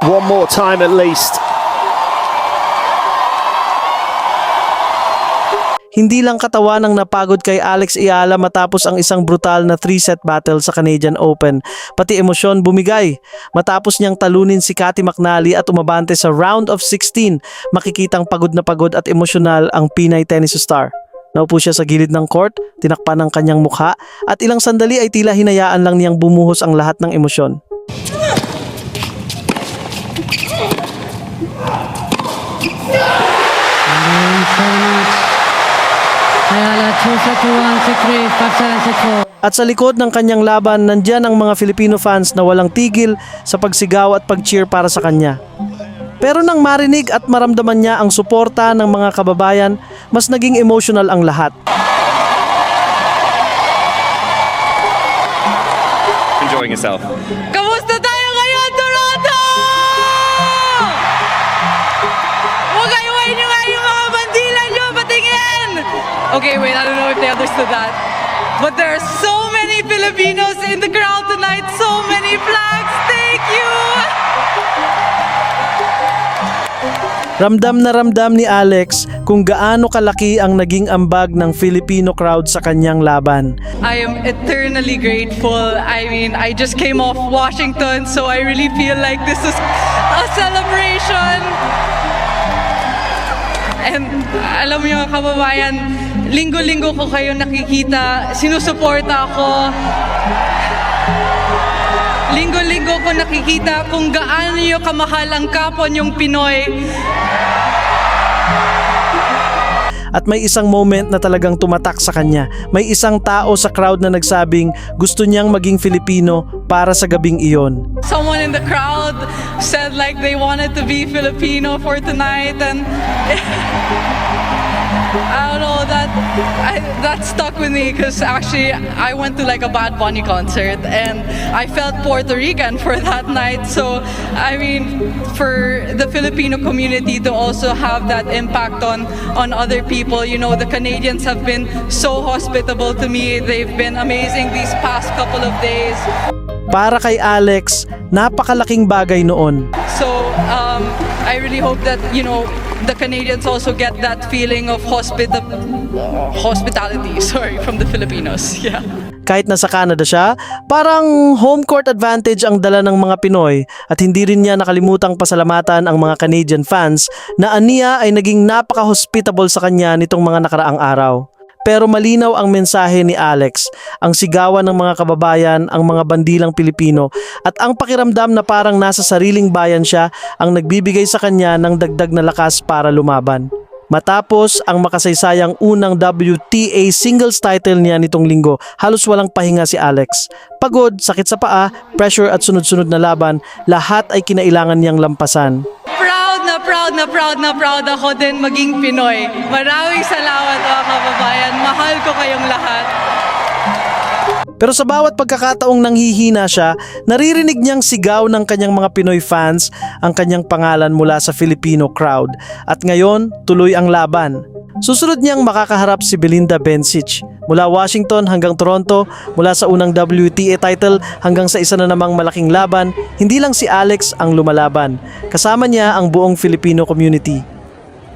One more time at least. Hindi lang katawan ang napagod kay Alex Eala matapos ang isang brutal na 3-set battle sa Canadian Open. Pati emosyon bumigay. Matapos niyang talunin si Cathy McNally at umabante sa round of 16, makikitang pagod na pagod at emosyonal ang Pinay tennis star. Naupo siya sa gilid ng court, tinakpan ang kanyang mukha at ilang sandali ay tila hinayaan lang niyang bumuhos ang lahat ng emosyon. At sa likod ng kanyang laban, nandyan ang mga Filipino fans na walang tigil sa pagsigaw at pag-cheer para sa kanya. Pero nang marinig at maramdaman niya ang suporta ng mga kababayan, mas naging emotional ang lahat. Enjoying yourself. Kamusta tayo ngayon, Toronto? Huwag nyo nga yung mga bandila nyo, patingin! Okay, wait, I don't know if they understood that. But there are so many Filipinos in the crowd tonight, so many flags, thank you! Ramdam na ramdam ni Alex kung gaano kalaki ang naging ambag ng Filipino crowd sa kanyang laban. I am eternally grateful. I mean, I just came off Washington, so I really feel like this is a celebration. And alam mo yung kababayan, linggo-linggo ko kayo nakikita, sinusuporta ako. Linggo-linggo ko nakikita kung gaano nyo kamahal ang kapwa nyong Pinoy. At may isang moment na talagang tumatak sa kanya. May isang tao sa crowd na nagsabing gusto niyang maging Filipino para sa gabing iyon. Someone in the crowd said like they wanted to be Filipino for tonight, and I don't know, that stuck with me because actually I went to like a Bad Bunny concert and I felt Puerto Rican for that night. So I mean, for the Filipino community to also have that impact on other people, you know, the Canadians have been so hospitable to me. They've been amazing these past couple of days. Para kay Alex, napakalaking bagay noon. So I really hope that, you know, the Canadians also get that feeling of hospitality, from the Filipinos. Yeah. Kahit nasa Canada siya, parang home court advantage ang dala ng mga Pinoy at hindi rin niya nakalimutang pasalamatan ang mga Canadian fans na aniya ay naging napaka-hospitable sa kanya nitong mga nakaraang araw. Pero malinaw ang mensahe ni Alex, ang sigawan ng mga kababayan, ang mga bandilang Pilipino at ang pakiramdam na parang nasa sariling bayan siya ang nagbibigay sa kanya ng dagdag na lakas para lumaban. Matapos ang makasaysayang unang WTA singles title niya nitong linggo, halos walang pahinga si Alex. Pagod, sakit sa paa, pressure at sunod-sunod na laban, lahat ay kinailangan niyang lampasan. Proud ako din maging Pinoy. Maraming salamat mga kababayan. Mahal ko kayong lahat. Pero sa bawat pagkakataong nanghihina siya, naririnig niyang sigaw ng kanyang mga Pinoy fans ang kanyang pangalan mula sa Filipino crowd. At ngayon, tuloy ang laban. Susunod niyang makakaharap si Belinda Bencic. Mula Washington hanggang Toronto, mula sa unang WTA title hanggang sa isa na namang malaking laban, hindi lang si Alex ang lumalaban. Kasama niya ang buong Filipino community.